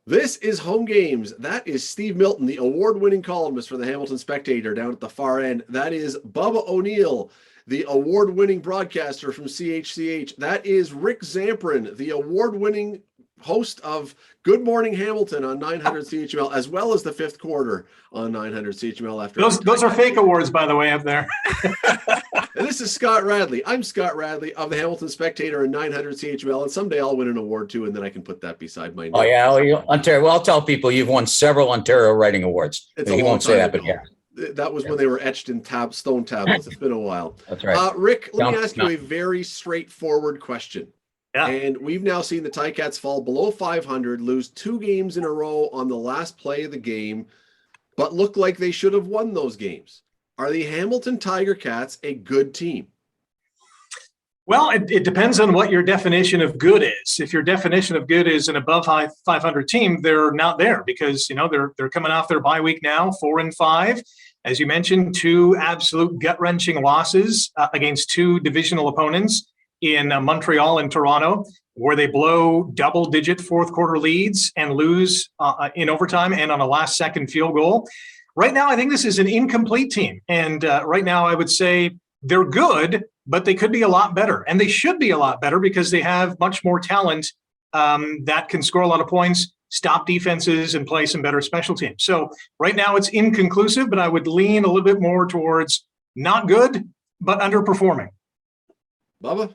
This is Home Games. That is Steve Milton, the award-winning columnist for the Hamilton Spectator down at the far end. That is Bubba O'Neill, the award-winning broadcaster from CHCH. That is Rick Zamperin, the award-winning host of Good Morning Hamilton on 900 CHML, as well as the fifth quarter on 900 CHML. After those are fake awards, by the way, up there. And this is Scott Radley. I'm Scott Radley of the Hamilton Spectator and 900 CHML, and someday I'll win an award too, and then I can put that beside my name. Oh yeah, Ontario. Well, I'll tell people you've won several Ontario writing awards. He won't say that, but yeah. That was when they were etched in stone tablets. It's been a while. That's right. Rick, let me ask you a very straightforward question. Yeah. And we've now seen the Ticats fall below 500, lose 2 games in a row on the last play of the game, but look like they should have won those games. Are the Hamilton TigerCats a good team? Well, it depends on what your definition of good is. If your definition of good is an above 500 team, they're not there because, they're coming off their bye week now, 4-5. As you mentioned, 2 absolute gut-wrenching losses against 2 divisional opponents in Montreal and Toronto, where they blow double-digit fourth-quarter leads and lose in overtime and on a last-second field goal. Right now, I think this is an incomplete team. And right now, I would say they're good, but they could be a lot better. And they should be a lot better because they have much more talent that can score a lot of points, stop defenses, and play some better special teams. So right now, it's inconclusive, but I would lean a little bit more towards not good, but underperforming. Bubba?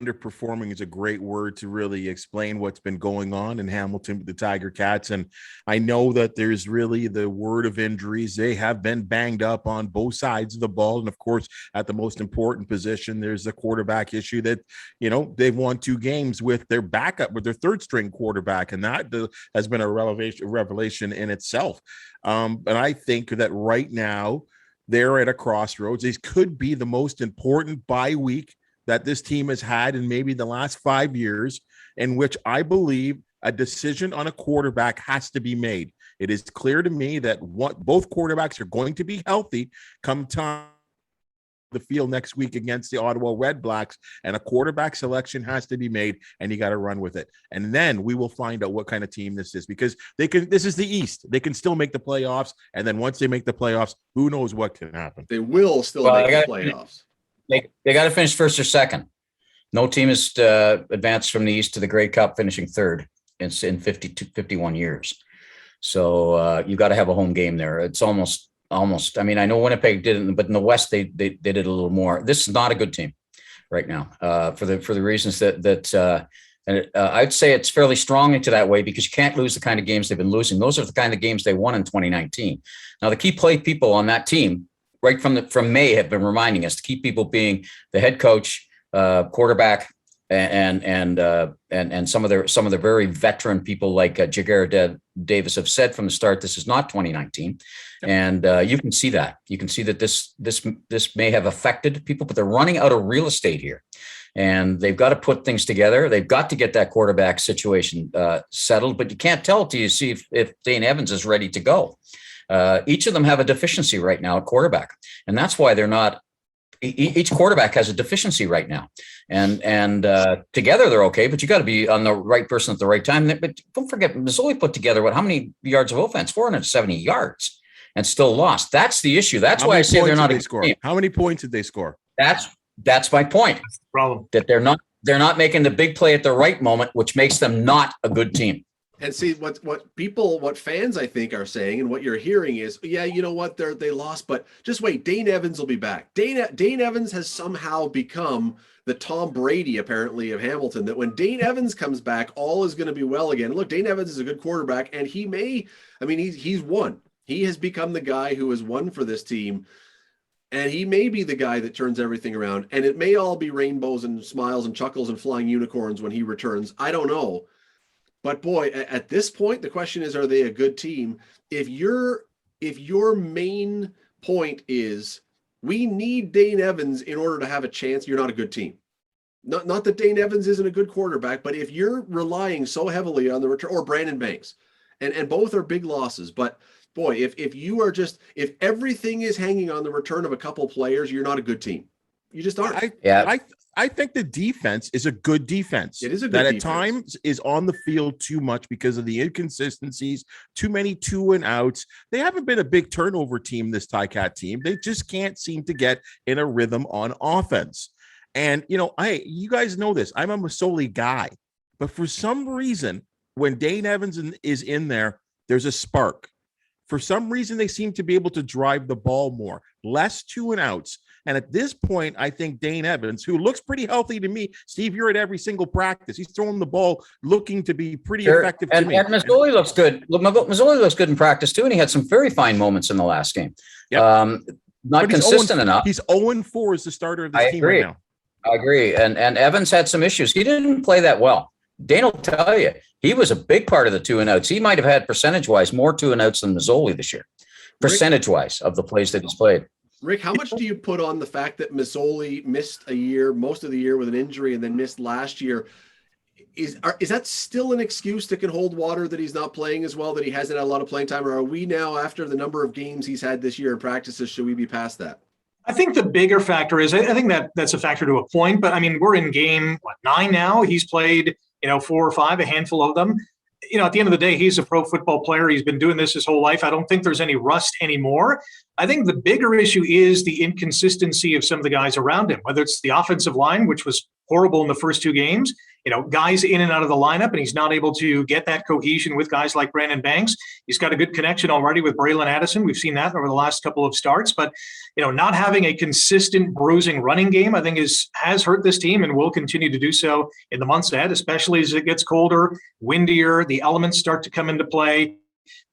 Underperforming is a great word to really explain what's been going on in Hamilton with the TigerCats. And I know that there's really the word of injuries. They have been banged up on both sides of the ball. And of course, at the most important position, there's a quarterback issue that, they've won 2 games with their backup, with their third string quarterback. And that has been a revelation in itself. And I think that right now they're at a crossroads. This could be the most important bye week that this team has had in maybe the last 5 years, in which I believe a decision on a quarterback has to be made. It is clear to me that both quarterbacks are going to be healthy come time the field next week against the Ottawa Red Blacks, and a quarterback selection has to be made, and you got to run with it. And then we will find out what kind of team this is, because this is the East. They can still make the playoffs, and then once they make the playoffs, who knows what can happen. They will still make the playoffs. They got to finish first or second. No team has advanced from the East to the Grey Cup, finishing third in 51 years. So you got to have a home game there. It's almost. I mean, I know Winnipeg didn't, but in the West they did a little more. This is not a good team right now for the reasons that I'd say it's fairly strong into that way, because you can't lose the kind of games they've been losing. Those are the kind of games they won in 2019. Now the key play people on that team, right from May, have been reminding us to keep people being the head coach, quarterback, and some of the very veteran people like Jagger Davis have said from the start, this is not 2019, and you can see that. You can see that this may have affected people, but they're running out of real estate here, and they've got to put things together. They've got to get that quarterback situation settled, but you can't tell till you see if Dane Evans is ready to go. Each of them have a deficiency right now at quarterback, and that's why they're not. Each quarterback has a deficiency right now, and together they're okay. But you got to be on the right person at the right time. But don't forget, Masoli put together how many yards of offense? 470 yards, and still lost. That's the issue. That's why I say they're not a score. team. How many points did they score? That's my point. That's the problem. That they're not making the big play at the right moment, which makes them not a good team. And see what fans I think are saying, and what you're hearing is, yeah, you know what, they lost, but just wait, Dane Evans will be back. Dane Evans has somehow become the Tom Brady, apparently, of Hamilton, that when Dane Evans comes back, all is going to be well again. Look, Dane Evans is a good quarterback, and he's won. He has become the guy who has won for this team, and he may be the guy that turns everything around, and it may all be rainbows and smiles and chuckles and flying unicorns when he returns. I don't know. But boy, at this point, the question is, are they a good team? If your main point is we need Dane Evans in order to have a chance, you're not a good team. Not that Dane Evans isn't a good quarterback, but if you're relying so heavily on the return, or Brandon Banks, and both are big losses, but boy, if everything is hanging on the return of a couple players, you're not a good team. You just aren't. I think the defense is a good defense. It is a good that defense. at times is on the field too much because of the inconsistencies, too many 2-and-outs. They haven't been a big turnover team, this Ticat team. They just can't seem to get in a rhythm on offense. And, you guys know this. I'm a Masoli guy. But for some reason, when Dane Evans is in there, there's a spark. For some reason, they seem to be able to drive the ball more, less 2-and-outs. And at this point, I think Dane Evans, who looks pretty healthy to me, Steve, you're at every single practice. He's throwing the ball, looking to be pretty effective to me. And Masoli looks good. Masoli looks good in practice too, and he had some very fine moments in the last game. Yep. Not consistent enough. He's 0-4 as the starter of this team right now. I agree. And Evans had some issues. He didn't play that well. Dane will tell you, he was a big part of the 2-and-outs. He might have had percentage-wise more 2-and-outs than Masoli this year, percentage-wise of the plays that he's played. Rick, how much do you put on the fact that Masoli missed a year, most of the year with an injury, and then missed last year? Is that still an excuse that can hold water that he's not playing as well, that he hasn't had a lot of playing time? Or are we now, after the number of games he's had this year in practices, should we be past that? I think the bigger factor is, I think that's a factor to a point, but I mean, we're in game 9 now. He's played, 4 or 5, a handful of them. At the end of the day, he's a pro football player. He's been doing this his whole life. I don't think there's any rust anymore. I think the bigger issue is the inconsistency of some of the guys around him, whether it's the offensive line, which was horrible in the first 2 games, guys in and out of the lineup, and he's not able to get that cohesion with guys like Brandon Banks. He's got a good connection already with Braylon Addison. We've seen that over the last couple of starts, but not having a consistent bruising running game, I think has hurt this team and will continue to do so in the months ahead, especially as it gets colder, windier, the elements start to come into play.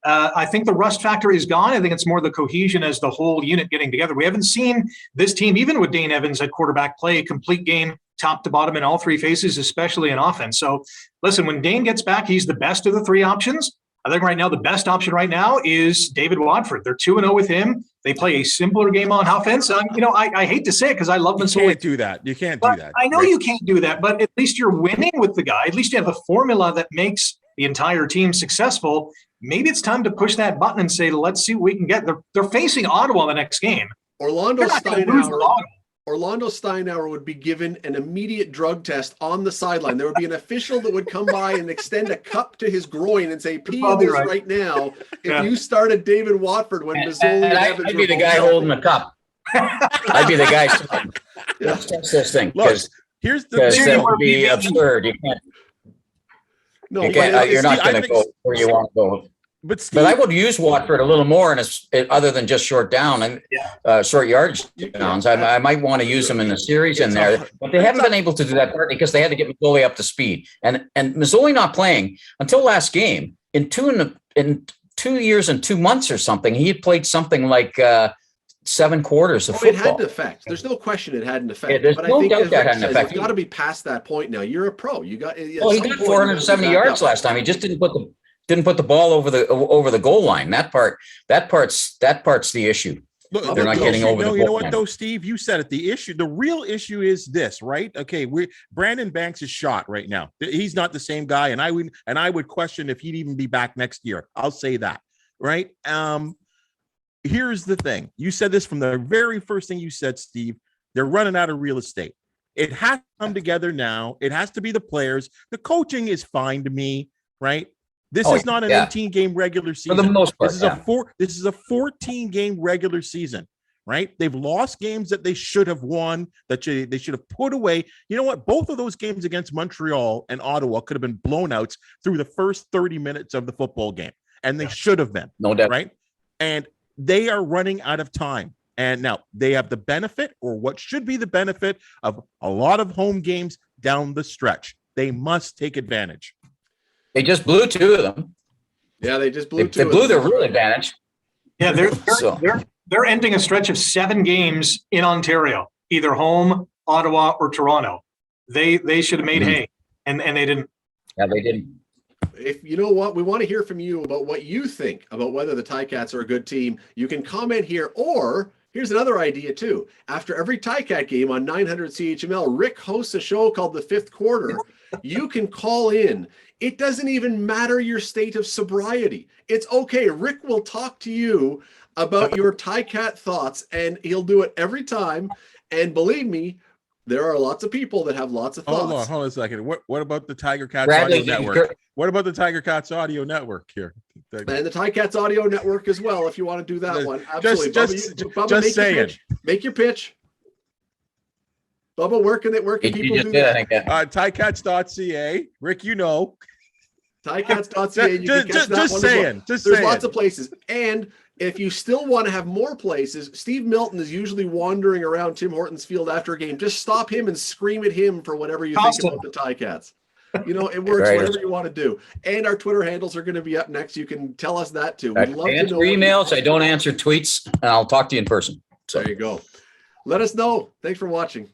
I think the rust factor is gone. I think it's more the cohesion as the whole unit getting together. We haven't seen this team, even with Dane Evans at quarterback, play a complete game top to bottom in all 3 phases, especially in offense. So listen, when Dane gets back, he's the best of the 3 options. I think right now the best option right now is David Watford. They're 2-0 with him. They play a simpler game on offense. I hate to say it because I love Masoli. You can't do that. You can't do that. I know you can't do that, but at least you're winning with the guy. At least you have a formula that makes the entire team successful. Maybe it's time to push that button and say, let's see what we can get. They're facing Ottawa the next game. Orlando Steinauer would be given an immediate drug test on the sideline. There would be an official that would come by and extend a cup to his groin and say, pee in this right now. If you started David Watford when Masoli and Evans I'd be the guy holding the cup. I'd be the guy saying, let's test this thing. Because that would be absurd. You can't. No, you're not going to go where you want to go. But I would use Watford a little more, and other than just short down and short yardage downs, I might want to use them in the series in there. But they haven't been able to do that partly because they had to get Masoli up to speed. And Masoli not playing until last game in 2 years and 2 months or something. He had played something like 7 quarters of football. It had an effect. There's no question it had an effect. There's no doubt that had an effect. You've got to be past that point now. You're a pro. You got. He got 470 yards last time. He just didn't put the ball over the goal line. That part's the issue. They're not getting over the goal line. You know what though, Steve? You said it. The real issue is this, right? Okay, Brandon Banks is shot right now. He's not the same guy, and I would question if he'd even be back next year. I'll say that, right? Here's the thing. You said this from the very first thing you said, Steve. They're running out of real estate. It has to come together now. It has to be the players. The coaching is fine to me, right? This is not an 18-game regular season. For the most part, this is a 14-game regular season, right? They've lost games that they should have won, that they should have put away. You know what? Both of those games against Montreal and Ottawa could have been blownouts through the first 30 minutes of the football game, and they should have been. No doubt. Right? And they are running out of time. And now they have the benefit, or what should be the benefit, of a lot of home games down the stretch. They must take advantage. They just blew 2 of them. Yeah, they just blew 2. They blew their real advantage. Yeah, they're ending a stretch of 7 games in Ontario, either home, Ottawa, or Toronto. They should have made hay, and they didn't. Yeah, they didn't. If you know what, we want to hear from you about what you think about whether the Ticats are a good team. You can comment here, or here's another idea too. After every Ticat game on 900 CHML, Rick hosts a show called The Fifth Quarter. You can call in. It doesn't even matter your state of sobriety. It's okay. Rick will talk to you about your Ticat thoughts, and he'll do it every time. And believe me, There are lots of people that have lots of thoughts. Hold on a second. What about the Tiger Cats Bradley, Audio Network? What about the Tiger Cats Audio Network here? And the Ticats Audio Network as well, if you want to do that one. Absolutely. Bubba, just saying. Make your pitch. Bubba, where can people do that? Ticats.ca. Rick, you know. Ticats.ca. Just saying. There's lots of places. And if you still want to have more places, Steve Milton is usually wandering around Tim Hortons Field after a game. Just stop him and scream at him for whatever you think about the Ticats. You know, it works, whatever you want to do. And our Twitter handles are going to be up next. You can tell us that too. We'd love to know emails. I don't answer tweets, and I'll talk to you in person. So there you go. Let us know. Thanks for watching.